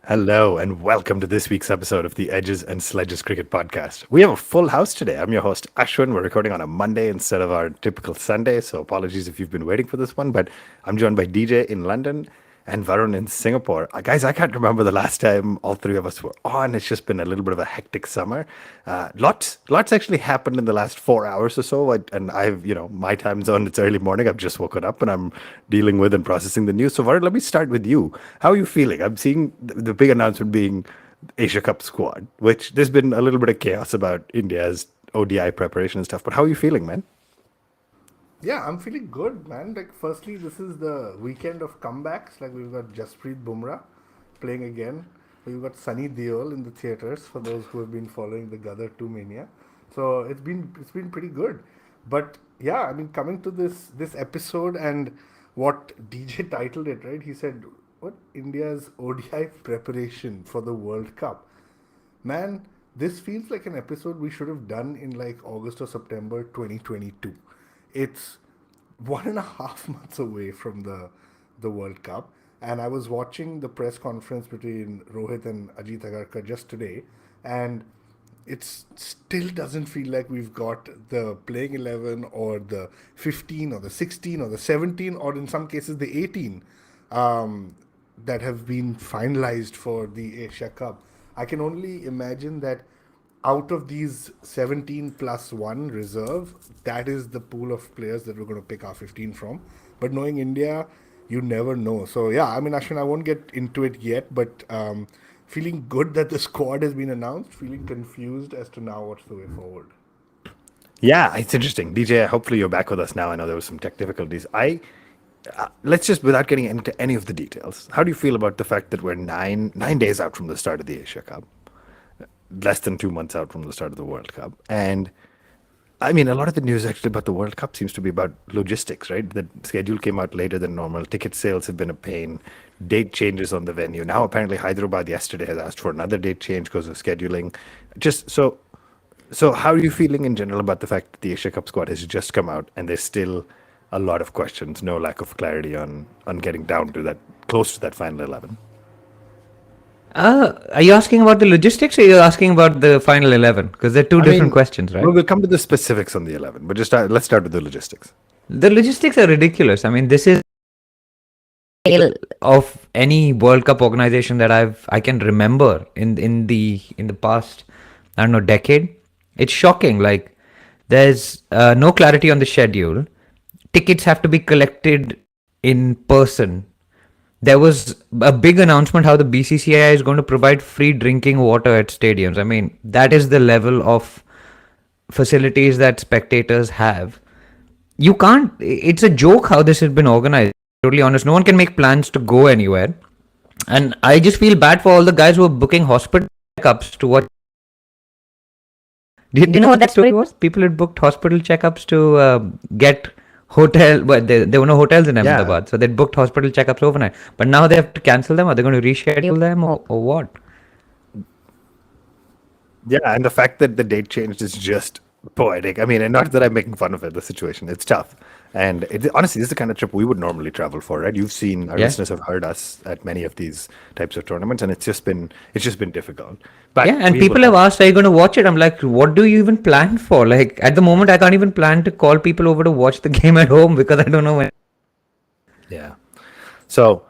Hello, and welcome to this week's episode of the Edges and Sledges Cricket Podcast. We have a full house today. I'm your host, Ashwin. We're recording on a Monday instead of our typical Sunday, so apologies if you've been waiting for this one. But I'm joined by DJ in London and Varun in Singapore. Guys, I can't remember the last time all three of us were on. It's just been a little bit of a hectic summer. Lots actually happened in the last 4 hours or so. And my time zone, it's early morning. I've just woken up and I'm dealing with and processing the news. So, Varun, let me start with you. How are you feeling? I'm seeing the big announcement being Asia Cup squad, which there's been a little bit of chaos about India's ODI preparation and stuff. But how are you feeling, man? Yeah, I'm feeling good, man. Like, firstly, this is the weekend of comebacks. Like, we've got Jasprit Bumrah playing again. We've got Sunny Deol in the theaters for those who have been following the Gadar 2 mania. So it's been pretty good. But yeah, I mean, coming to this episode and what DJ titled it, right? He said, "What India's ODI preparation for the World Cup." Man, this feels like an episode we should have done in like August or September 2022. It's 1.5 months away from the World Cup, and I was watching the press conference between Rohit and Ajit Agarkar just today, and it still doesn't feel like we've got the playing 11 or the 15 or the 16 or the 17 or in some cases the 18 um, that have been finalized for the Asia Cup. I can only imagine that out of these 17 plus 1 reserve, that is the pool of players that we're going to pick our 15 from. But knowing India, you never know. So, yeah, I mean, Ashwin, I won't get into it yet, but feeling good that the squad has been announced, feeling confused as to now what's the way forward. Yeah, it's interesting. DJ, hopefully you're back with us now. I know there was some tech difficulties. Let's just, without getting into any of the details, how do you feel about the fact that we're nine days out from the start of the Asia Cup, less than 2 months out from the start of the World Cup? And I mean, a lot of the news actually about the World Cup seems to be about logistics, right? The schedule came out later than normal. Ticket sales have been a pain. Date changes on the venue. Now, apparently, Hyderabad yesterday has asked for another date change because of scheduling. Just so, how are you feeling in general about the fact that the Asia Cup squad has just come out and there's still a lot of questions, no lack of clarity on getting down to that close to that final 11? Are you asking about the logistics or are you asking about the final 11? Because they're two I different mean, questions, right? we'll come to the specifics on the 11, but let's start with the logistics. The logistics are ridiculous. I mean, this is of any World Cup organization that I can remember in the past, I don't know, decade. It's shocking. Like, there's no clarity on the schedule. Tickets have to be collected in person. There was a big announcement how the BCCI is going to provide free drinking water at stadiums. I mean, that is the level of facilities that spectators have. You can't. It's a joke how this has been organized. Totally honest. No one can make plans to go anywhere, and I just feel bad for all the guys who are booking hospital checkups to watch. Do you know what that story was? People had booked hospital checkups to get hotel, but there were no hotels in Yeah, Ahmedabad, so they'd booked hospital checkups overnight. But now they have to cancel them. Are they going to reschedule them or what? yeah, and the fact that the date changed is just poetic. I mean, and not that I'm making fun of it, the situation. It's tough. And honestly, this is the kind of trip we would normally travel for, right? You've seen our Yeah. listeners have heard us at many of these types of tournaments, and it's just been difficult. Yeah, But and we will people have have asked, are you going to watch it? I'm like, what do you even plan for? Like, at the moment, I can't even plan to call people over to watch the game at home because I don't know when. yeah. So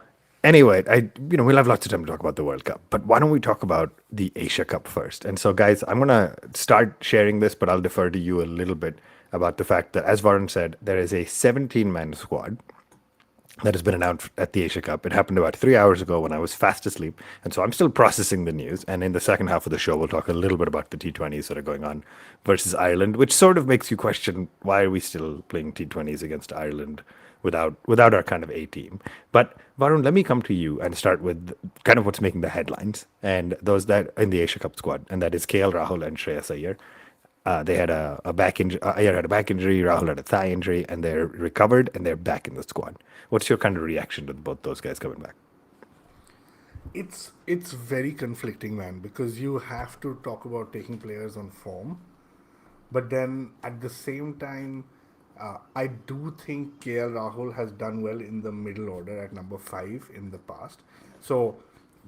anyway, we'll have lots of time to talk about the World Cup, but why don't we talk about the Asia Cup first? And so, guys, I'm gonna start sharing this, but I'll defer to you a little bit about the fact that, as Varun said, there is a 17-man squad that has been announced at the Asia Cup. It happened about 3 hours ago when I was fast asleep. And so I'm still processing the news. And in the second half of the show, we'll talk a little bit about the T20s that are going on versus Ireland, which sort of makes you question why are we still playing T20s against Ireland without our kind of A team. But Varun, let me come to you and start with kind of what's making the headlines and those that in the Asia Cup squad, and that is KL Rahul and Shreyas Iyer. They had a back injury. Iyer had a back injury. Rahul had a thigh injury, and they're recovered and they're back in the squad. What's your kind of reaction to both those guys coming back? It's very conflicting, man, because you have to talk about taking players on form, but then at the same time, I do think KL Rahul has done well in the middle order at number 5 in the past. So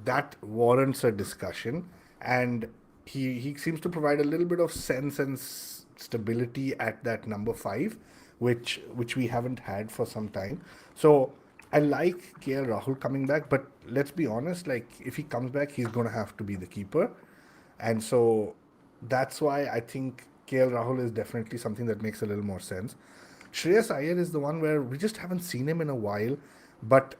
that warrants a discussion, and he seems to provide a little bit of sense and stability at that number 5, which we haven't had for some time. So I like KL Rahul coming back, but let's be honest, like if he comes back, he's going to have to be the keeper, and so that's why I think KL Rahul is definitely something that makes a little more sense. Shreyas Iyer is the one where we just haven't seen him in a while, but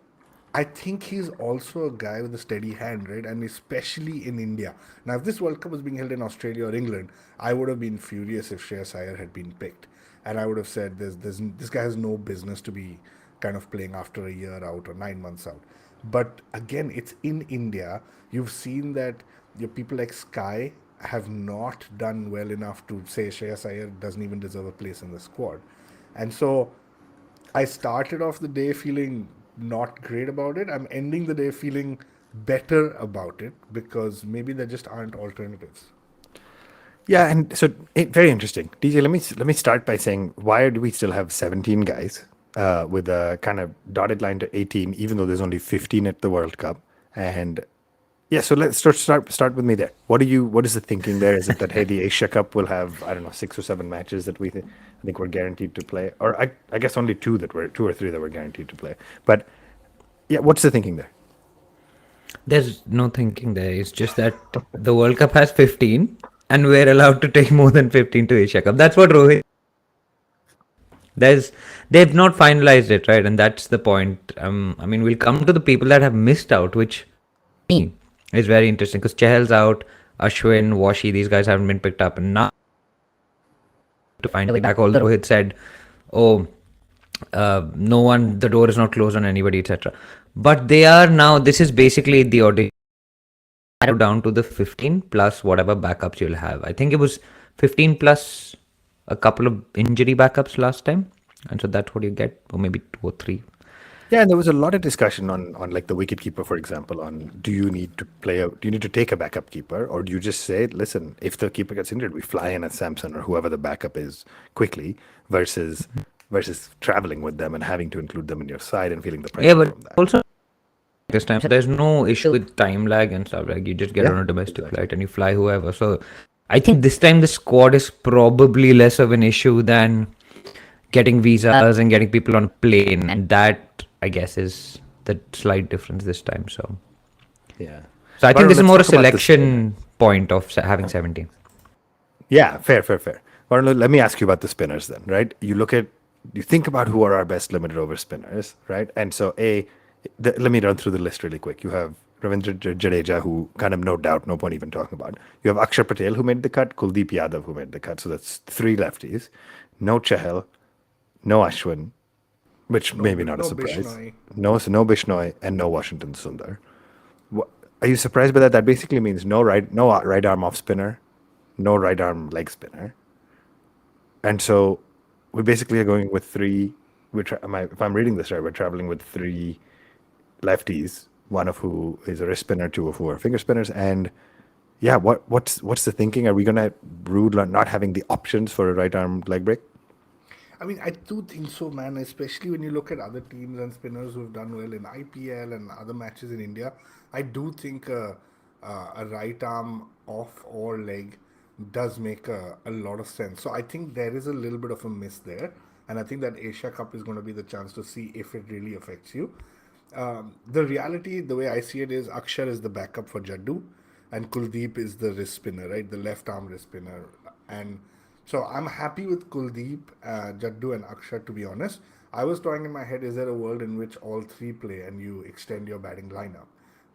I think he's also a guy with a steady hand, right? And especially in India. Now, if this World Cup was being held in Australia or England, I would have been furious if Shreyas Iyer had been picked. And I would have said, this guy has no business to be kind of playing after a year out or 9 months out. But again, it's in India. You've seen that your people like Sky have not done well enough to say Shreyas Iyer doesn't even deserve a place in the squad. And so I started off the day feeling not great about it. I'm ending the day feeling better about it because maybe there just aren't alternatives. Yeah, and so very interesting. DJ, let me start by saying why do we still have 17 guys with a kind of dotted line to 18, even though there's only 15 at the World Cup? And yeah, so let's start with me there. What is the thinking there? Is it that hey, the Asia Cup will have, I don't know, 6 or 7 matches that I think we're guaranteed to play, or I guess only two or three that we're guaranteed to play. But yeah, what's the thinking there? There's no thinking there. It's just that the World Cup has 15 and we're allowed to take more than 15 to Asia Cup. That's what Rohit. They've not finalized it, right? And that's the point. I mean, we'll come to the people that have missed out, which me is very interesting because Chehel's out, Ashwin, Washi, these guys haven't been picked up, and now to find a way back. Although Rohit said, "Oh, no one, the door is not closed on anybody, etc." But they are now. This is basically the audition down to the 15 plus whatever backups you'll have. I think it was 15 plus a couple of injury backups last time, and so that's what you get, or maybe 2 or 3. Yeah, and there was a lot of discussion on like the wicketkeeper, for example, on do you need to take a backup keeper, or do you just say, listen, if the keeper gets injured, we fly in at Samson or whoever the backup is quickly, versus traveling with them and having to include them in your side and feeling the pressure Yeah, but from that. also this time there's no issue with time lag and stuff. Like you just get Yeah, on a domestic flight and you fly whoever. So I think this time the squad is probably less of an issue than getting visas and getting people on a plane, and that I guess is the slight difference this time. So Yeah. I Varun, think this is let's more a talk about this. selection point of having 17. Yeah, fair. Varun, let me ask you about the spinners then, right? You think about who are our best limited over spinners, right? And so let me run through the list really quick. You have Ravindra Jadeja, who kind of no doubt, no point even talking about. You have Akshar Patel, who made the cut, Kuldeep Yadav, who made the cut. So that's 3 lefties. No Chahal, no Ashwin, which maybe not a No surprise. Bishnoi. No Bishnoi, and no Washington Sundar. Are you surprised by that? That basically means no right arm off spinner, no right arm leg spinner, and so we basically are going with 3. If I'm reading this right, we're traveling with 3 lefties, one of who is a wrist spinner, 2 of who are finger spinners, and yeah, what's the thinking? Are we gonna rule on not having the options for a right arm leg break? I mean, I do think so, man. Especially when you look at other teams and spinners who've done well in IPL and other matches in India, I do think a right arm off or leg does make a lot of sense. So I think there is a little bit of a miss there, and I think that Asia Cup is going to be the chance to see if it really affects you. The reality, the way I see it, is Akshar is the backup for Jaddu, and Kuldeep is the wrist spinner, right? The left arm wrist spinner. And so I'm happy with Kuldeep, Jaddu, and Akshar, to be honest. I was toying in my head, is there a world in which all 3 play and you extend your batting lineup?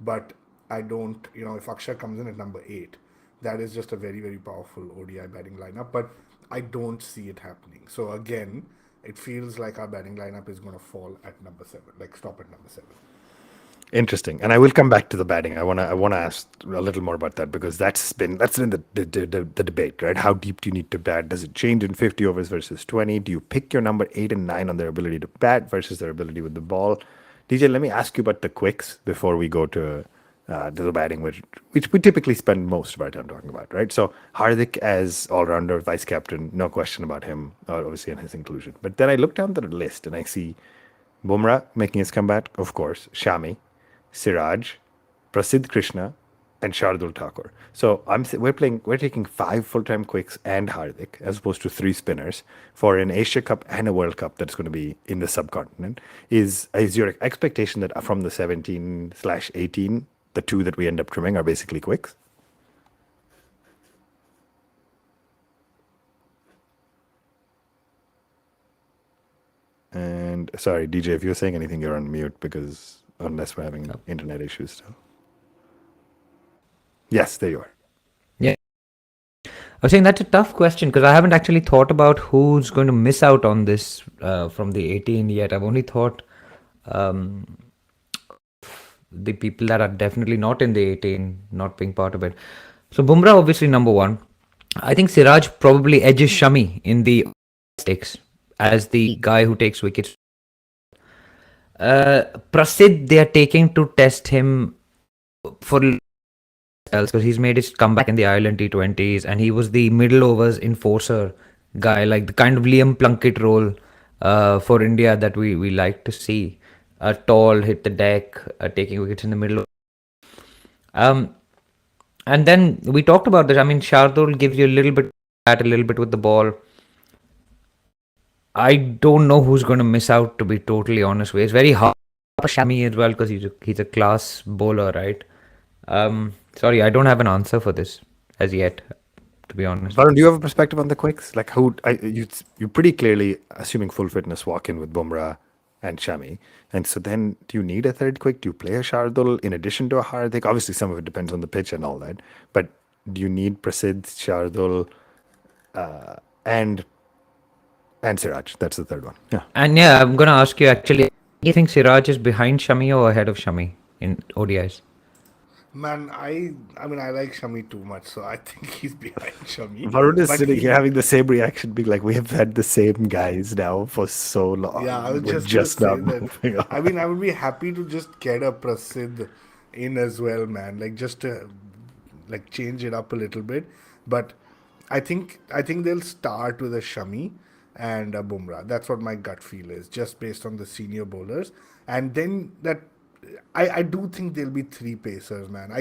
But I don't, if Akshar comes in at number 8, that is just a very, very powerful ODI batting lineup. But I don't see it happening. So again, it feels like our batting lineup is going to fall at number 7, like stop at number 7. Interesting, and I will come back to the batting. I wanna ask a little more about that because that's been the debate, right? How deep do you need to bat? Does it change in 50 overs versus 20? Do you pick your number 8 and 9 on their ability to bat versus their ability with the ball? DJ, let me ask you about the quicks before we go to the batting, which we typically spend most of our time talking about, right? So Hardik as all-rounder, vice captain, no question about him, obviously, and his inclusion. But then I look down the list and I see Bumrah making his comeback, of course, Shami, Siraj, Prasidh Krishna, and Shardul Thakur. So we're taking 5 full-time quicks and Hardik as opposed to 3 spinners for an Asia Cup and a World Cup that's going to be in the subcontinent. Is your expectation that from the 17/18, the 2 that we end up trimming are basically quicks? And sorry, DJ, if you're saying anything, you're on mute because unless we're having internet issues still. Yes, there you are. Yeah. I was saying that's a tough question because I haven't actually thought about who's going to miss out on this from the 18 yet. I've only thought the people that are definitely not in the 18 not being part of it. So Bumrah obviously number one. I think Siraj probably edges Shami in the stakes as the guy who takes wickets. Prasidh they are taking to test him for else because he's made his comeback in the Ireland T20s and he was the middle overs enforcer guy, like the kind of Liam Plunkett role for India that we like to see. Tall, hit the deck, taking wickets in the middle. And then we talked about this. I mean, Shardul gives you a little bit at a little bit with the ball. I don't know who's going to miss out, to be totally honest with you. It's very hard for Shami as well because he's a class bowler, right? Sorry, I don't have an answer for this as yet, to be honest. Varun, do you have a perspective on the quicks? Like you pretty clearly, assuming full fitness, walk in with Bumrah and Shami. And so then do you need a third quick? Do you play a Shardul in addition to a Hardik? Obviously, some of it depends on the pitch and all that. But do you need Prasidh, Shardul, and Siraj? That's the third one. Yeah. And yeah, I'm going to ask you actually, do you think Siraj is behind Shami or ahead of Shami in ODIs? Man, I mean, I like Shami too much, so I think he's behind Shami. Varun is But sitting he- here having the same reaction, being like, we have had the same guys now for so long. Yeah, I was We're just gonna now say moving that. on. I mean, I would be happy to just get a Prasidh in as well, man. Like just to like change it up a little bit. But I think they'll start with a Shami and a Bumrah. That's what my gut feel is, just based on the senior bowlers. And then that I do think there'll be 3 pacers, man.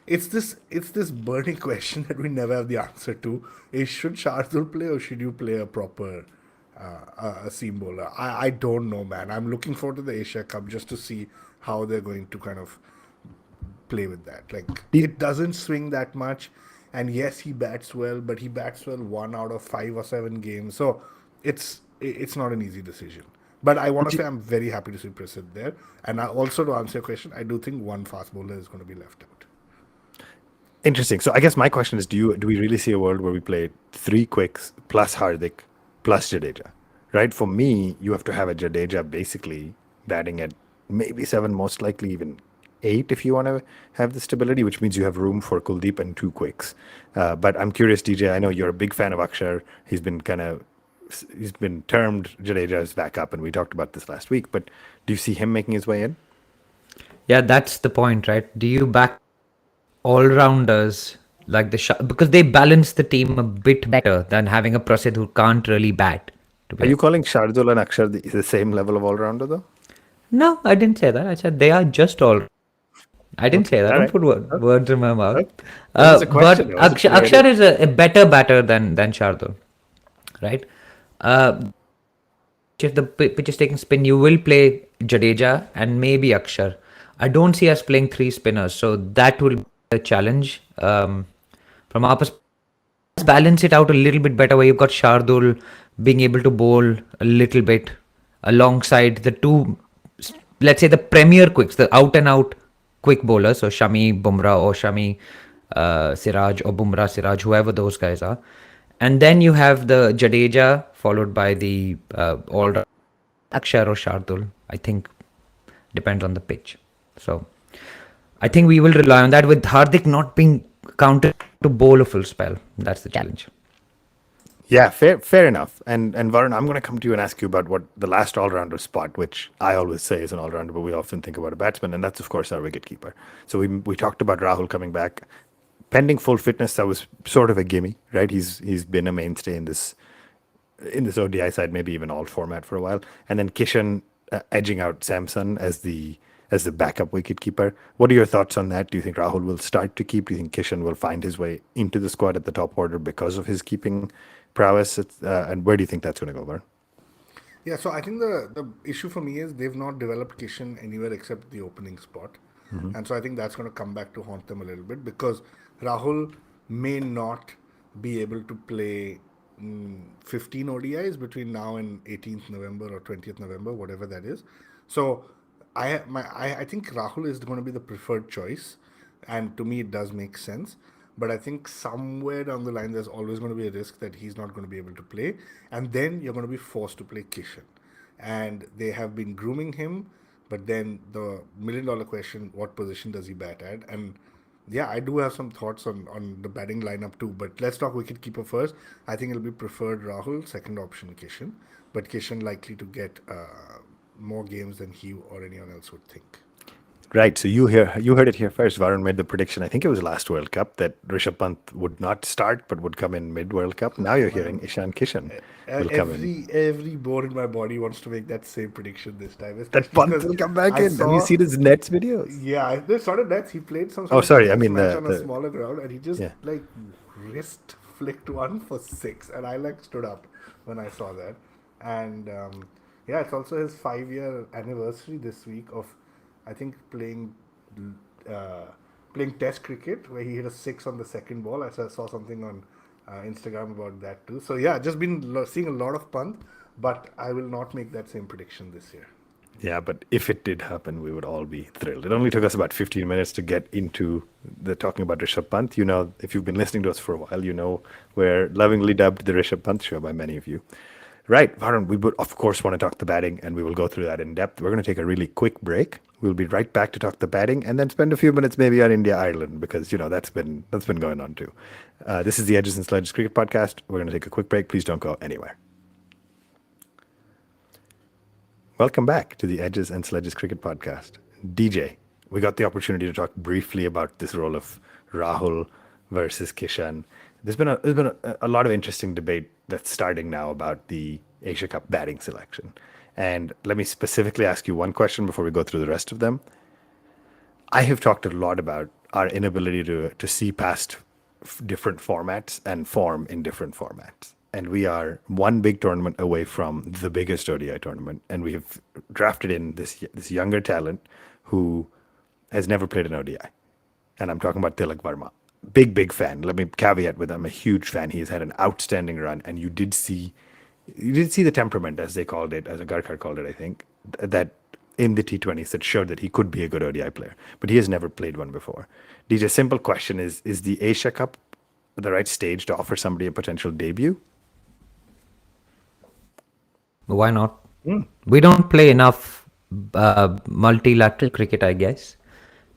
It's this burning question that we never have the answer to. Is should Shardul play or should you play a proper a seam bowler? I don't know, man. I'm looking forward to the Asia Cup just to see how they're going to kind of play with that. Like it doesn't swing that much, and yes, he bats well, but he bats well 1 out of 5 or 7 games. So it's not an easy decision. But I want to say I'm very happy to see Prasidh there. And also to answer your question, I do think one fast bowler is going to be left out. Interesting. So I guess my question is, do we really see a world where we play 3 quicks plus Hardik plus Jadeja? Right? For me, you have to have a Jadeja basically batting at maybe 7, most likely even 8 if you want to have the stability, which means you have room for Kuldeep and 2 quicks. But I'm curious, DJ, I know you're a big fan of Akshar. He's been termed Jadeja as backup, and we talked about this last week. But do you see him making his way in? Yeah, that's the point, right? Do you back all-rounders like because they balance the team a bit better than having a Prasidh who can't really bat? Are you calling Shardul and Akshar the same level of all-rounder, though? No, I didn't say that. I said they are just all. I didn't say that. all Don't right. put words in my mouth. Right. That was a But question. It wasn't Akshar is a better batter than Shardul, right? If the pitch is taking spin, you will play Jadeja and maybe Akshar. I don't see us playing 3 spinners, so that will be a challenge. From our perspective, balance it out a little bit better where you've got Shardul being able to bowl a little bit alongside the 2, let's say the premier quicks, the out and out quick bowlers, so Shami, Bumrah, or Shami, Siraj, or Bumrah, Siraj, whoever those guys are. And then you have the Jadeja followed by the all Akshar or Shardul. I think depends on the pitch. So I think we will rely on that with Hardik not being counted to bowl a full spell. That's the challenge. Yeah, fair enough. And Varun, I'm going to come to you and ask you about what the last all-rounder spot, which I always say is an all-rounder, but we often think about a batsman, and that's of course our wicketkeeper. So we talked about Rahul coming back, pending full fitness. That was sort of a gimme, right? He's been a mainstay in this ODI side, maybe even all format for a while, and then Kishan edging out Samson as the as the backup wicketkeeper. What are your thoughts on that? Do you think Rahul will start to keep? Do you think Kishan will find his way into the squad at the top order because of his keeping prowess? And where do you think that's going to go, Varun? Yeah, so I think the issue for me is they've not developed Kishan anywhere except the opening spot. And so I think that's going to come back to haunt them a little bit because Rahul may not be able to play 15 ODIs between now and 18th November or 20th November, whatever that is. So I think Rahul is going to be the preferred choice, and to me it does make sense. But I think somewhere down the line, there's always going to be a risk that he's not going to be able to play, and then you're going to be forced to play Kishan. And they have been grooming him, but then the $1 million question: what position does he bat at? And yeah, I do have some thoughts on the batting lineup too. But let's talk wicketkeeper first. I think it'll be preferred Rahul, second option Kishan, but Kishan likely to get more games than he or anyone else would think. Right. So you heard it here first. Varun made the prediction. I think it was last World Cup that Rishabh Pant would not start but would come in mid World Cup. Now you're hearing Ishan Kishan will come in. Every bone in my body wants to make that same prediction this time, That especially Pant because will come back I in. Have you saw. seen his Nets videos? Yeah, I saw the Nets. He played some Oh, sort of sorry. I tennis mean match on a the smaller ground, and he just yeah. like wrist flicked one for six, and I like stood up when I saw that. And yeah, it's also his 5-year anniversary this week of, I think, uh, playing Test cricket where he hit a six on the second ball. Saw something on Instagram about that too. So yeah, just been seeing a lot of Pant, but I will not make that same prediction this year. Yeah, but if it did happen, we would all be thrilled. It only took us about 15 minutes to get into the talking about Rishabh Pant. You know, if you've been listening to us for a while, you know we're lovingly dubbed the Rishabh Pant show by many of you. Right, Varun, we would of course want to talk the batting, and we will go through that in depth. We're going to take a really quick break. We'll be right back to talk the batting, and then spend a few minutes maybe on India Ireland because you know that's been going on too. This is the Edges and Sledges Cricket Podcast. We're going to take a quick break. Please don't go anywhere. Welcome back to the Edges and Sledges Cricket Podcast. DJ, we got the opportunity to talk briefly about this role of Rahul versus Kishan. There's been a lot of interesting debate that's starting now about the Asia Cup batting selection. And let me specifically ask you one question before we go through the rest of them. I have talked a lot about our inability to see past different formats and form in different formats. And we are one big tournament away from the biggest ODI tournament, and we have drafted in this younger talent who has never played an ODI. And I'm talking about Tilak Varma. Big fan. Let me caveat with I'm a huge fan. He has had an outstanding run, and you did see the temperament, as they called it, as Agarkar called it, I think, that in the T20s that showed that he could be a good ODI player. But he has never played one before. DJ, simple question is the Asia Cup the right stage to offer somebody a potential debut? Why not? We don't play enough multilateral cricket, I guess.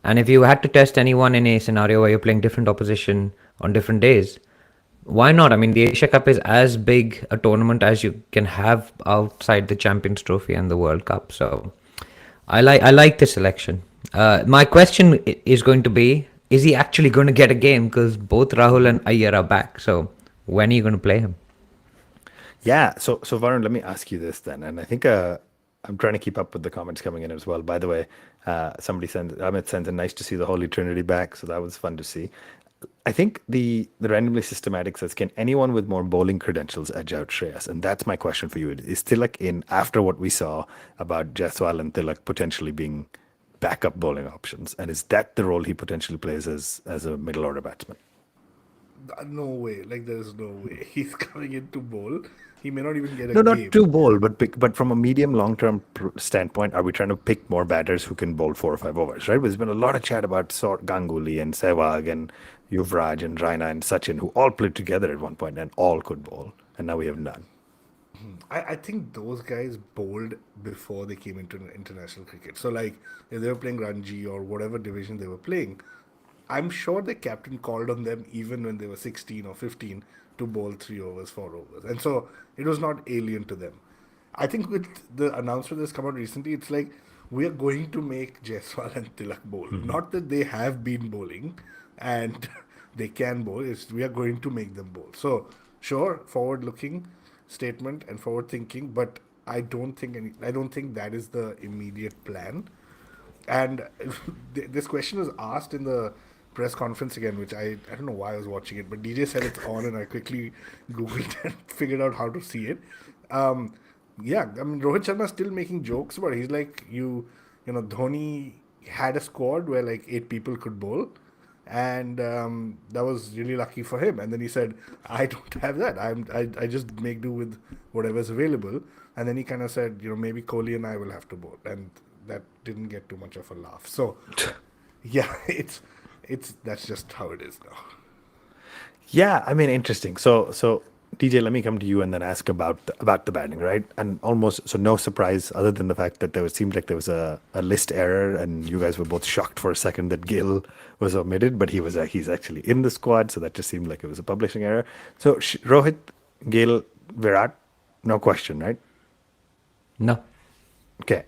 And if you had to test anyone in a scenario where you're playing different opposition on different days, why not? I mean, the Asia Cup is as big a tournament as you can have outside the Champions Trophy and the World Cup. So I like this selection. My question is going to be: is he actually going to get a game? Because both Rahul and Iyer are back. So when are you going to play him? Yeah. So Varun, let me ask you this then, and I think I'm trying to keep up with the comments coming in as well. By the way, somebody sent Amit sends a nice to see the Holy Trinity back, so that was fun to see. I think the randomly systematic says, can anyone with more bowling credentials edge out Shreyas? And that's my question for you. Is Tilak in after what we saw about Jaiswal and Tilak potentially being backup bowling options? And is that the role he potentially plays as a middle order batsman? No way. Like there is no way he's coming in to bowl. He may not even get a No, not game. to bowl, but from a medium long term standpoint, are we trying to pick more batters who can bowl 4 or 5 overs? Right? There's been a lot of chat about Ganguly and Sehwag and Yuvraj and Raina and Sachin, who all played together at one point and all could bowl, and now we have none. I think those guys bowled before they came into international cricket. So, like, if they were playing Ranji or whatever division they were playing, I'm sure the captain called on them even when they were 16 or 15 to bowl 3 overs, 4 overs. And so it was not alien to them. I think with the announcement that's come out recently, it's like we are going to make Jaiswal and Tilak bowl. Not that they have been bowling and they can bowl, it's we are going to make them bowl. So, sure, forward looking statement and forward thinking, but I don't think that is the immediate plan. And this question was asked in the press conference again, which I don't know why I was watching it, but DJ said it's on, and I quickly Googled and figured out how to see it. Yeah, I mean, Rohit Sharma is still making jokes, but he's like, Dhoni had a squad where like 8 people could bowl, and that was really lucky for him. And then he said, "I don't have that. I just make do with whatever's available." And then he kind of said, maybe Kohli and I will have to bowl, and that didn't get too much of a laugh. So, yeah, it's that's just how it is now. Yeah, I mean, interesting. So DJ, let me come to you and then ask about the batting, right? And almost so no surprise other than the fact that seemed like there was a list error, and you guys were both shocked for a second that Gill was omitted, but he's actually in the squad, so that just seemed like it was a publishing error. So Rohit, Gill, Virat, no question, right? No. Okay.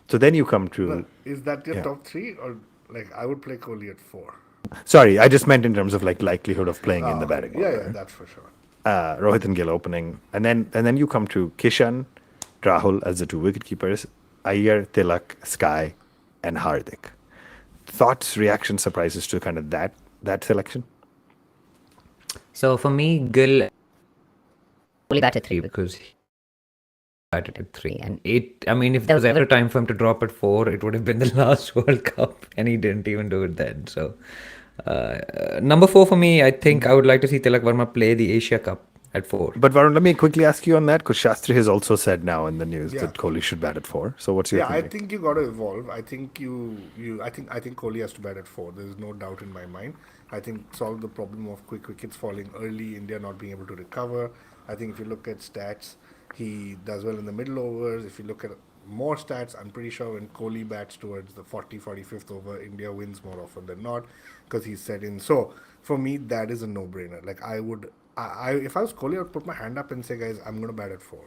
So then you come to Is that your Yeah. top three, or like I would play Kohli at 4? sorry, I just meant in terms of like likelihood of playing in the Okay. batting Yeah, order. yeah, that's for sure. Rohit and Gill opening, and then you come to Kishan, Rahul as the 2 wicket keepers, Iyer, Tilak, Sky, and Hardik. Thoughts, reactions, surprises to kind of that selection? So for me, Gill only batted 3 because he batted at 3. And I mean, if there was ever a time for him to drop at 4, it would have been the last World Cup, and he didn't even do it then. So number 4 for me, I think I would like to see Tilak Verma play the Asia Cup at 4. But Varun, let me quickly ask you on that, because Shastri has also said now in the news Yeah. that Kohli should bat at 4. So what's your Yeah, I thinking? think you got to evolve. I think I think Kohli has to bat at 4. There's no doubt in my mind. I think solve the problem of quick wickets falling early, India not being able to recover. I think if you look at stats, he does well in the middle overs. If you look at more stats, I'm pretty sure when Kohli bats towards the 45th over, India wins more often than not because he's set in. So for me, that is a no-brainer. Like if I was Kohli, I would put my hand up and say, guys, I'm going to bat at 4.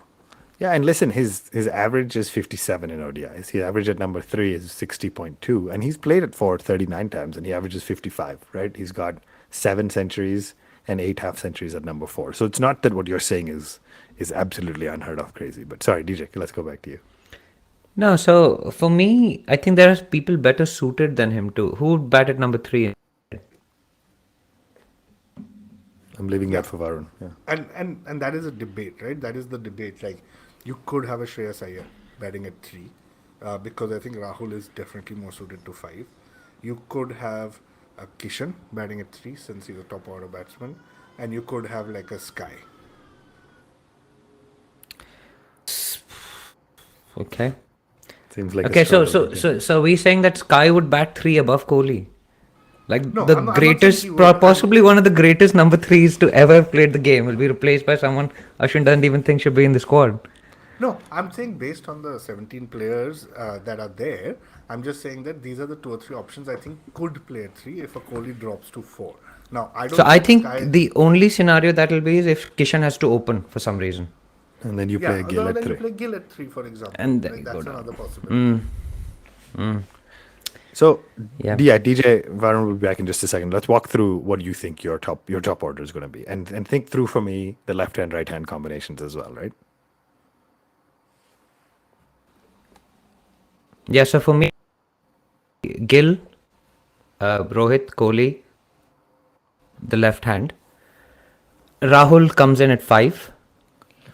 Yeah, and listen, his average is 57 in ODIs. His average at number 3 is 60.2, and he's played at 4 39 times, and he averages 55, right? He's got 7 centuries and 8 half centuries at number 4. So it's not that what you're saying is absolutely unheard of crazy. But sorry, DJ, let's go back to you. No, so for me, I think there are people better suited than him too. Who would bat at number 3? I'm leaving that for Varun. Yeah. And that is a debate, right? That is the debate. Like, you could have a Shreyas Iyer batting at 3, because I think Rahul is definitely more suited to 5. You could have a Kishan batting at 3 since he's a top order batsman, and you could have like a Sky. Okay. Seems like Okay, a so struggle, DJ. so we're saying that Sky would bat 3 above Kohli. Like No, the I'm not greatest, saying he would. possibly one of the greatest number 3s to ever have played the game will be replaced by someone Ashwin doesn't even think should be in the squad. No, I'm saying based on the 17 players that are there, I'm just saying that these are the 2 or 3 options I think could play at 3 if a Kohli drops to 4. Now, I don't So I think Sky, the only scenario that will be is if Kishan has to open for some reason. And then you play Gill at then 3. you play Gill at 3, for example. And then like, you that's go down. another possibility. So Yeah. yeah, DJ Varun will be back in just a second. Let's walk through what you think your top order is going to be, and think through for me the left hand right hand combinations as well, right? Yeah, so for me, Gill, Rohit, Kohli, the left hand. Rahul comes in at 5,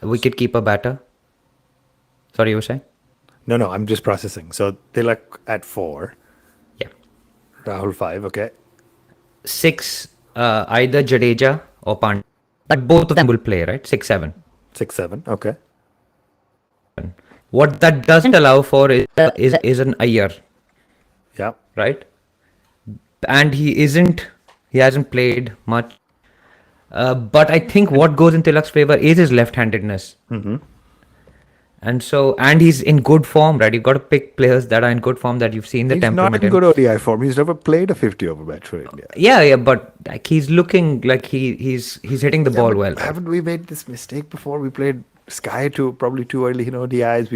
wicket-keeper batter. Sorry, you were saying? No, I'm just processing. So Tilak at 4, Yeah. Rahul 5, okay. 6, either Jadeja or Pandya. But both of them will play, right? 6, 7. 6, 7, okay. What that doesn't allow for is an Iyer, Yeah. right? And he hasn't played much. But I think what goes in Tilak's favor is his left-handedness. Mm-hmm. And he's in good form, right? You've got to pick players that are in good form that you've seen the He's temperament not in good ODI form. He's never played a 50 over match for India. Yeah, but like he's looking like he's hitting the ball But well. Right? haven't we made this mistake before? We played Sky probably too early in ODIs.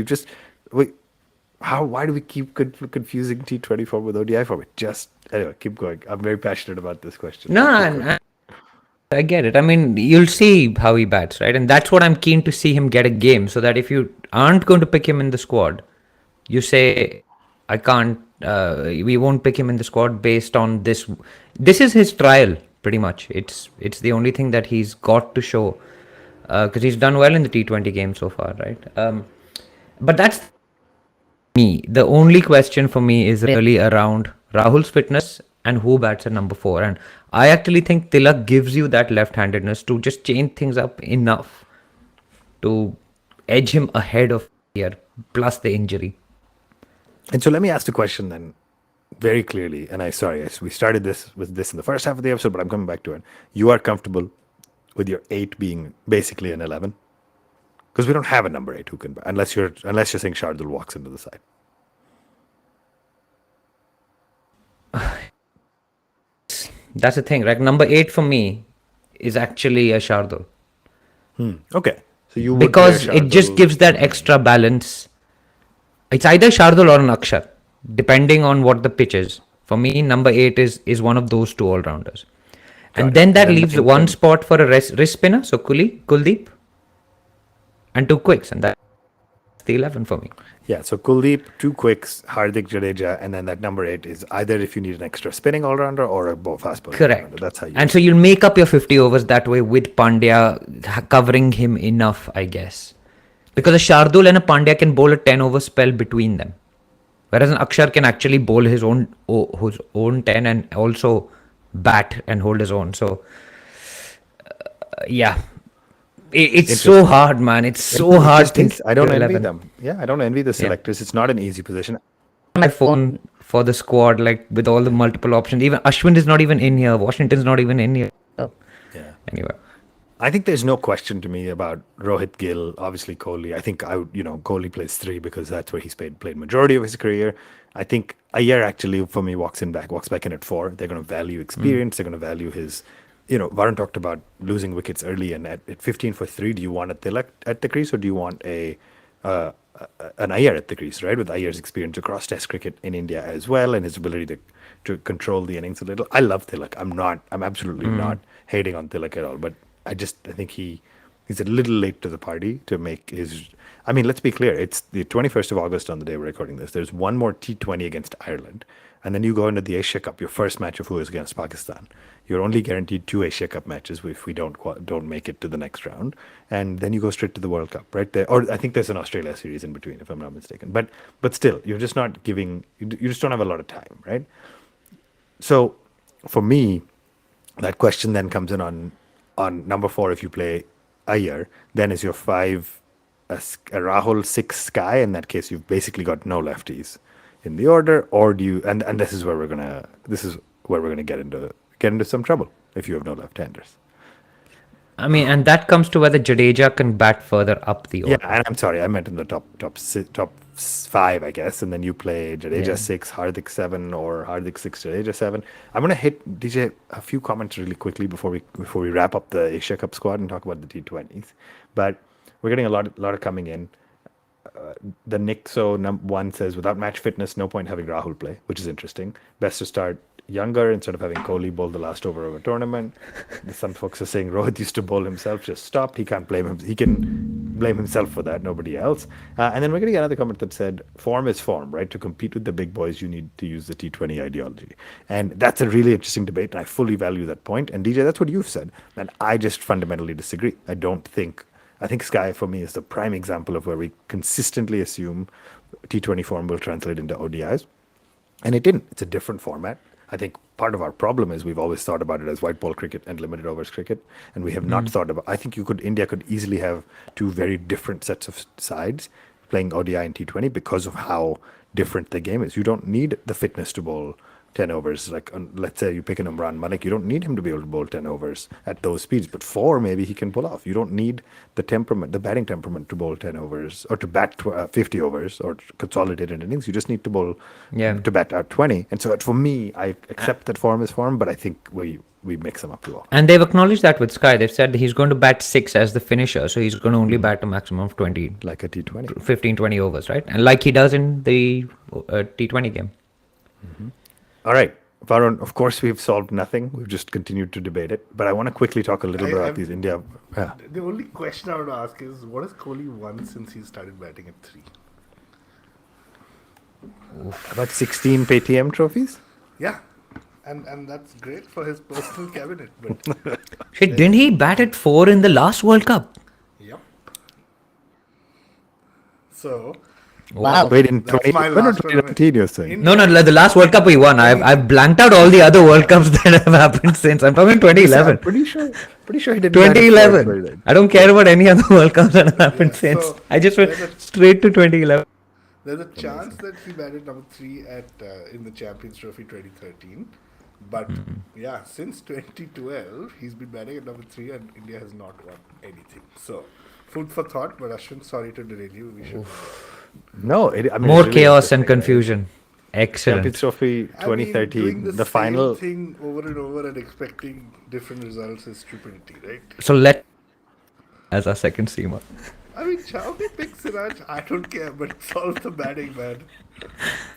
Why do we keep confusing T20 form with ODI form? Anyway, keep going. I'm very passionate about this question. No, Keep going. and I get it. I mean, you'll see how he bats, right? And that's what I'm keen to see him get a game, so that if you aren't going to pick him in the squad, you say, I can't We won't pick him in the squad based on this. This is his trial, pretty much. It's the only thing that he's got to show, because he's done well in the T20 game so far, right? But that's me. The only question for me is really around Rahul's fitness and who bats at number 4. And I actually think Tilak gives you that left-handedness to just change things up enough to edge him ahead of here, plus the injury. And so let me ask the question then very clearly. And we started this with this in the first half of the episode, but I'm coming back to it. You are comfortable with your 8 being basically an 11? Because we don't have a number 8 who can, unless you're saying Shardul walks into the side. That's the thing, right? Number 8 for me is actually a Shardul. Okay. So you would Because play it just Shardul- gives that extra balance. It's either Shardul or an Akshar, depending on what the pitch is. For me, number 8 is one of those two all-rounders. Got And it. then that And then leaves in one terms- spot for a wrist spinner, so Kuldeep, and 2 quicks, and that's the 11 for me. Yeah, so Kuldeep, 2 quicks, Hardik, Jadeja, and then that number 8 is either if you need an extra spinning all-rounder or a fast bowling Correct. all-rounder. That's how you... And so you'll make up your 50 overs that way with Pandya covering him enough, I guess. Because a Shardul and a Pandya can bowl a 10-over spell between them. Whereas an Akshar can actually bowl his own 10 and also bat and hold his own. So, yeah. It's so hard, man. It's so hard. I don't envy 11. them. Yeah, I don't envy the selectors. It's not an easy position. My phone for the squad, like with all the multiple options. Even Ashwin is not even in here. Washington's not even in here. Oh. Yeah. Anyway. I think there's no question to me about Rohit Gill, obviously Kohli. I think Kohli plays 3 because that's where he's played majority of his career. I think Iyer actually for me walks back in at 4. They're going to value experience. They're going to value his, Varun talked about losing wickets early, and at 15 for 3, do you want a Tilak at the crease or do you want an Iyer at the crease, right? With Iyer's experience across Test cricket in India as well and his ability to control the innings a little. I love Tilak. I'm absolutely not hating on Tilak at all, but I think he's a little late to the party to make his... I mean, let's be clear. It's the 21st of August on the day we're recording this. There's one more T20 against Ireland. And then you go into the Asia Cup, your first match of who is against Pakistan. You're only guaranteed 2 Asia Cup matches if we don't make it to the next round. And then you go straight to the World Cup, right? Or I think there's an Australia series in between, if I'm not mistaken. But still, you're just not giving... You just don't have a lot of time, right? So, for me, that question then comes in on number 4, if you play Iyer, then is your 5 a Rahul, 6 Sky. In that case, you've basically got no lefties in the order, or do you? And this is where we're gonna get into some trouble if you have no left-handers. I mean, and that comes to whether Jadeja can bat further up the order. Yeah, and I'm sorry, I meant in the top 5, I guess, and then you play Jadeja 6, Hardik 7, or Hardik 6, Jadeja 7. I'm gonna hit DJ a few comments really quickly before we wrap up the Asia Cup squad and talk about the T20s. But we're getting a lot of coming in. The Nixo one says, without match fitness, no point having Rahul play, which is interesting. Best to start younger instead of having Kohli bowl the last over of a tournament. Some folks are saying Rohit used to bowl himself, just stopped. He can't blame him. He can blame himself for that, nobody else. And then we're getting another comment that said, form is form, right? To compete with the big boys, you need to use the T20 ideology. And that's a really interesting debate, and I fully value that point. And DJ, that's what you've said. And I just fundamentally disagree. I think Sky for me is the prime example of where we consistently assume T20 form will translate into ODIs. And it didn't. It's a different format. I think part of our problem is we've always thought about it as white ball cricket and limited overs cricket. And we have not thought about... I think India could easily have 2 very different sets of sides playing ODI and T20 because of how different the game is. You don't need the fitness to bowl 10 overs. Like, let's say you pick an Imran Malik, you don't need him to be able to bowl 10 overs at those speeds, but 4 maybe he can pull off. You don't need the batting temperament to bowl 10 overs or to bat 50 overs or consolidated innings. You just need to bowl to bat out 20. And so for me, I accept that form is form, but I think we mix them up too often. And they've acknowledged that with Sky. They've said he's going to bat 6 as the finisher, so he's going to only bat a maximum of 20, like a T20, 15, 20 overs, right? And like he does in the T20 game. All right, Varun, of course we've solved nothing. We've just continued to debate it. But I want to quickly talk a little bit about these India... Yeah. The only question I would ask is, what has Kohli won since he started batting at 3? About 16 Paytm trophies. Yeah, and that's great for his personal cabinet. But Shit, didn't he bat at 4 in the last World Cup? yep. So Wow. Wait, in that's 20, my when last was one. 2019 you're saying? In No, the last World Cup we won. I've blanked out all the other World Cups that have happened since. I'm talking I'm 2011. pretty sure he didn't bat at 4 in 2011. 2019. I don't care about any other World Cups that have happened Yeah, since. so I just went there's a straight to 2011. there's a chance that he batted number 3 at in the Champions Trophy 2013. But yeah, since 2012, he's been batting at number 3 and India has not won anything. So, food for thought, but Ashwin, sorry to derail you. We should. No, I mean, More it's really chaos and interesting, right? confusion. Champions Excellent. Trophy I mean, doing 2013, the the same final. thing over and over and expecting different results is stupidity, right? So let as our second seamer. I mean, Chowdhury pick Siraj, I don't care, but it's all the batting, man.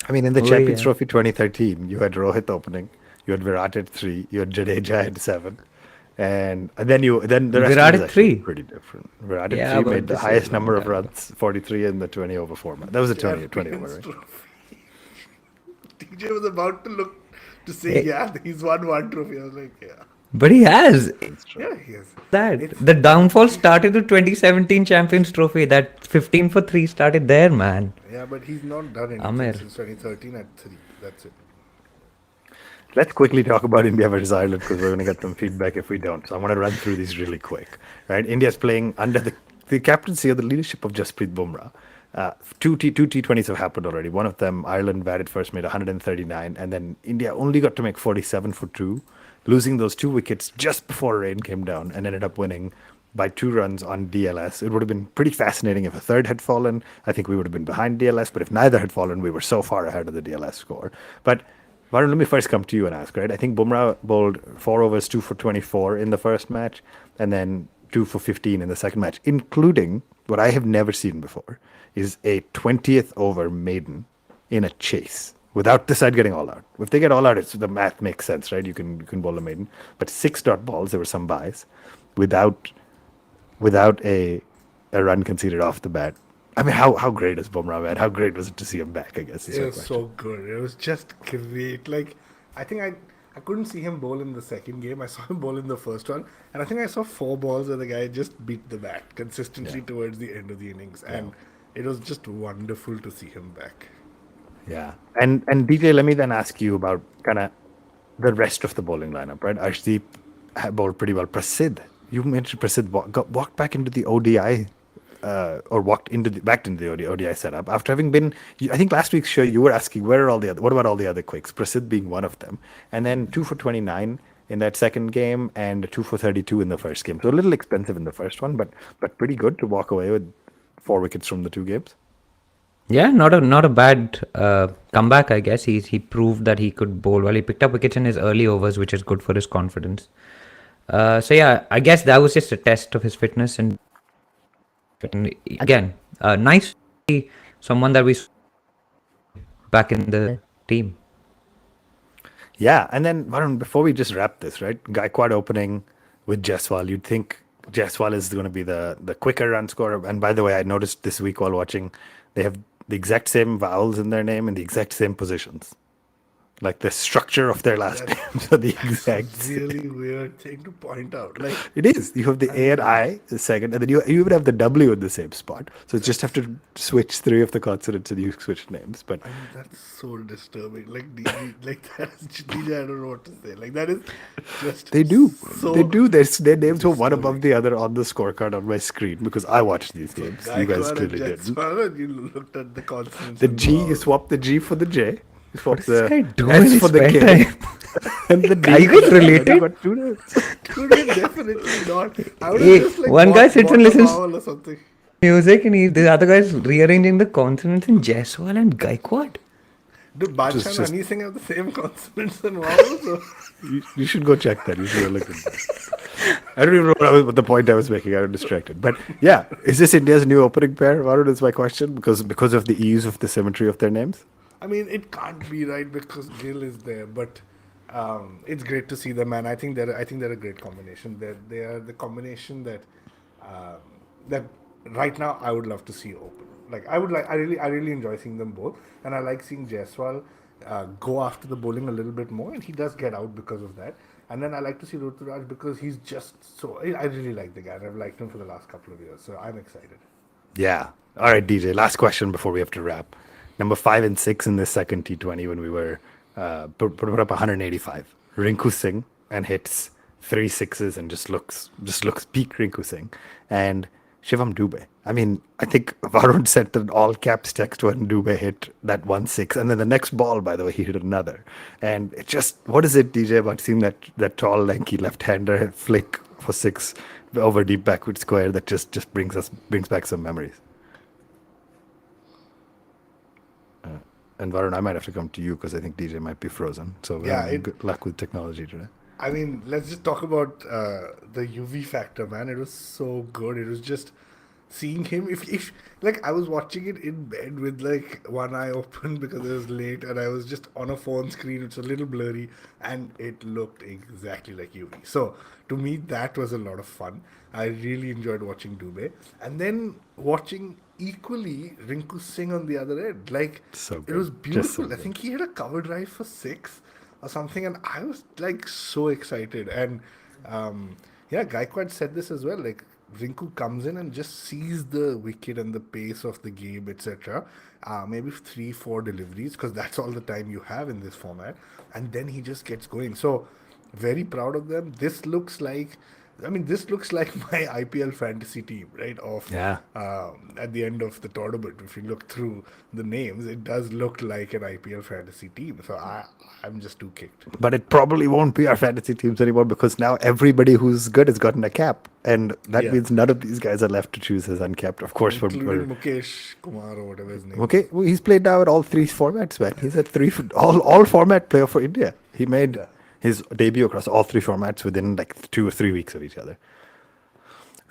I mean, in the Oh, Champions yeah. Trophy 2013, you had Rohit opening, you had Virat at 3, you had Jadeja at 7, and then the rest Virat was at actually 3. pretty different. Virat at Yeah, 3 but made the this highest is number of yeah. runs, 43 in the 20 over format. That was a 20 over, Champions right? Trophy. TJ was about to look to say, Eh, yeah, he's won one trophy. I was like, yeah. But he has. That's true. Yeah, he is. That It's the downfall started with 2017 Champions Trophy. That 15 for 3 started there, man. yeah, but he's not done anything Amir. since 2013 at 3. That's it. Let's quickly talk about India versus Ireland because we're going to get some feedback if we don't. So I'm going to run through these really quick. Right, India's playing under the captaincy or the leadership of Jasprit Bumrah. Two T20s have happened already. One of them, Ireland batted first, made 139, and then India only got to make 47 for 2, losing those 2 wickets just before rain came down and ended up winning by 2 runs on DLS. It would have been pretty fascinating if a third had fallen. I think we would have been behind DLS, but if neither had fallen, we were so far ahead of the DLS score. But Varun, let me first come to you and ask, right? I think Bumrah bowled 4 overs, 2 for 24 in the first match, and then 2 for 15 in the second match, including what I have never seen before is a 20th over maiden in a chase without the side getting all out. If they get all out, the math makes sense, right? You can bowl a maiden, but 6 dot balls, there were some buys without a run conceded off the bat. I mean, how great is Bumrah, man? How great was it to see him back? I guess is It your was question. so good. It was just great. Like, I think I couldn't see him bowl in the second game. I saw him bowl in the first one. And I think I saw 4 balls where the guy just beat the bat consistently Yeah. towards the end of the innings. And it was just wonderful to see him back. Yeah, and DJ, let me then ask you about kind of the rest of the bowling lineup, right? Arshdeep bowled pretty well. Prasidh, you mentioned Prasidh walked back into the ODI, or back into the ODI setup after having been. I think last week's show you were asking what about all the other quicks? Prasidh being one of them, and then 2 for 29 in that second game and 2 for 32 in the first game. So a little expensive in the first one, but pretty good to walk away with 4 wickets from the 2 games. Yeah, not a bad comeback, I guess. He proved that he could bowl well. He picked up wickets in his early overs, which is good for his confidence. So yeah, I guess that was just a test of his fitness. And again, nice to see someone that we saw back in the team. Yeah, and then Varun, before we just wrap this, right? Gaikwad opening with Jaiswal. You'd think Jaiswal is going to be the quicker run scorer. And by the way, I noticed this week while watching, they have the exact same vowels in their name and the exact same positions. Like the structure of their last names are the exact same. Really weird thing to point out. Like, It is. You have the A and I, the second, and then you even have the W in the same spot. So you just have to switch 3 of the consonants and you switch names. But I mean, that's so disturbing. Like, DG, like that's DJ, I don't know what to say. Like, that is just. they do. So They do. Their names were one above the other on the scorecard on my screen because I watched these games. You guys Gaikwad and clearly didn't. Jaiswal, and you looked at the consonants. The and G, wow. you swap the G for the J. You swap What is this guy the doing in S his for the spare K. time? And the D. Are you guys for the L. related? You got 2 names. Today, definitely not. I would Hey, have just like one guy sits and bought a listens- vowel or something. Music, and the other guy's rearranging the consonants in Jaiswal and Gaikwad. Do Badshah and just- Honey Singh have the same consonants and vowels? Or? You should go check that. You should go look at that. I don't even know what the point I was making. I got distracted. But yeah, is this India's new opening pair? Varun is my question because of the ease of the symmetry of their names. I mean, it can't be right because Gill is there, but it's great to see them, and I think they're a great combination. They are the combination that right now I would love to see open. Like I really enjoy seeing them both, and I like seeing Jaiswal go after the bowling a little bit more, and he does get out because of that. And then I like to see Ruturaj because he's just so. I really like the guy, and I've liked him for the last couple of years, so I'm excited. Yeah. All right, DJ. Last question before we have to wrap. Number 5 and 6 in this second T20 when we were put up 185. Rinku Singh and hits three sixes and just looks peak Rinku Singh and Shivam Dubey. I mean, I think Varun sent an all caps text when Dubey hit that 1 6, and then the next ball, by the way, he hit another. And it just, what is it, DJ, about seeing that tall, lanky left-hander flick for six over deep backward square that just brings back some memories. And Varun, I might have to come to you because I think DJ might be frozen. So Yeah, good luck with technology today. I mean, let's just talk about the UV factor, man. It was so good. It was just seeing him. If like I was watching it in bed with like one eye open because it was late, and I was just on a phone screen. It's a little blurry, and it looked exactly like UV. So to me, that was a lot of fun. I really enjoyed watching Dubey, and then watching equally Rinku Singh on the other end. Like So it good. was Just so beautiful. I good. think he had a cover drive for six or something, and I was like so excited. And yeah, Gaikwad said this as well. Like Rinku comes in and just sees the wicket and the pace of the game, etc. Maybe three, four deliveries because that's all the time you have in this format, and then he just gets going. So very proud of them. This looks like. I mean, this looks like my IPL fantasy team, right? Of Yeah. at the end of the tournament, if you look through the names, it does look like an IPL fantasy team. So I'm just too kicked, But it probably won't be our fantasy teams anymore because now everybody who's good has gotten a cap. And that yeah, means none of these guys are left to choose as uncapped. Of course, we're including Mukesh Kumar or whatever his name okay. is. Well, he's played now at all three formats, man. He's a all format player for India. He made Yeah. his debut across all three formats within like 2 or 3 weeks of each other.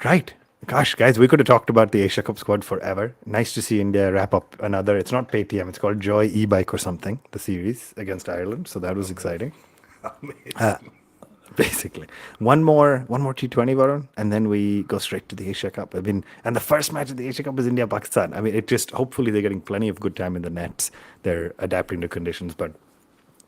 Right. Gosh, guys, we could have talked about the Asia Cup squad forever. Nice to see India wrap up another. It's not Paytm. It's called Joy E-Bike or something. The series against Ireland. So that was exciting. Amazing. Basically, one more T20, Varun, and then we go straight to the Asia Cup. I mean, and the first match of the Asia Cup is India Pakistan. I mean, it just hopefully they're getting plenty of good time in the nets. They're adapting to conditions, but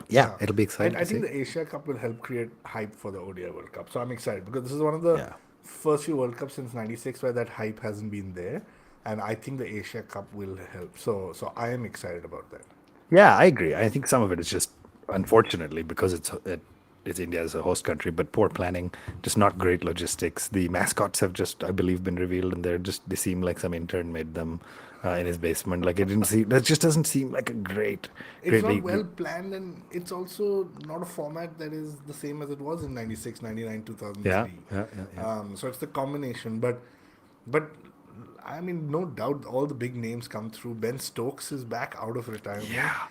yeah, Yeah, it'll be exciting I to think see. the Asia Cup will help create hype for the ODI World Cup. So I'm excited because this is one of the Yeah. first few World Cups since '96 where that hype hasn't been there, and I think the Asia Cup will help. So I am excited about that. Yeah, I agree. I think some of it is just unfortunately because it's India as a host country, but poor planning, just not great logistics. The mascots have just, I believe, been revealed, and they seem like some intern made them in his basement. Like it didn't seem that just doesn't seem like a It's great not league. well planned, and it's also not a format that is the same as it was in '96, '99, Yeah, 2003. yeah. So it's the combination, but I mean, no doubt, all the big names come through. Ben Stokes is back out of retirement, Yeah.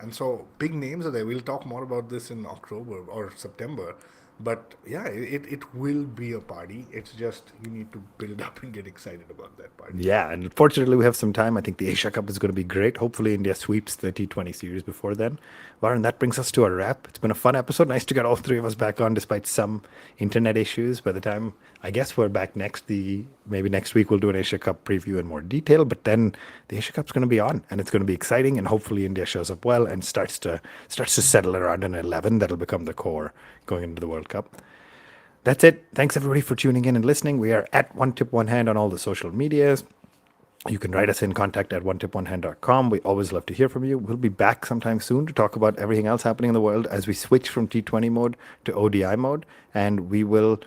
and so big names are there. We'll talk more about this in October or September, but yeah, it will be a party. It's just you need to build up and get excited about that party. Yeah, and fortunately we have some time. I think the Asia Cup is going to be great. Hopefully India sweeps the T20 series before then. Varun, that brings us to a wrap. It's been a fun episode. Nice to get all three of us back on despite some internet issues. By the time I guess we're back maybe next week we'll do an Asia Cup preview in more detail, but then the Asia Cup's going to be on and it's going to be exciting and hopefully India shows up well and starts to settle around an 11 that'll become the core going into the World Cup. That's it. Thanks everybody for tuning in and listening. We are at One Tip One Hand on all the social medias. You can write us in contact at onetiponehand.com. We always love to hear from you. We'll be back sometime soon to talk about everything else happening in the world as we switch from T20 mode to ODI mode. And we will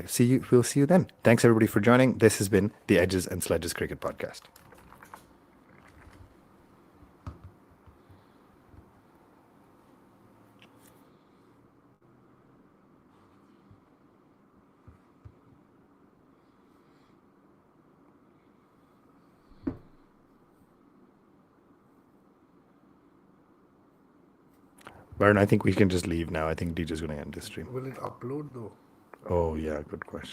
see you. We'll see you then. Thanks everybody for joining. This has been the Edges and Sledges Cricket Podcast. Varun, I think we can just leave now. I think DJ's going to end this stream. Will it upload though? Oh, yeah. Good question.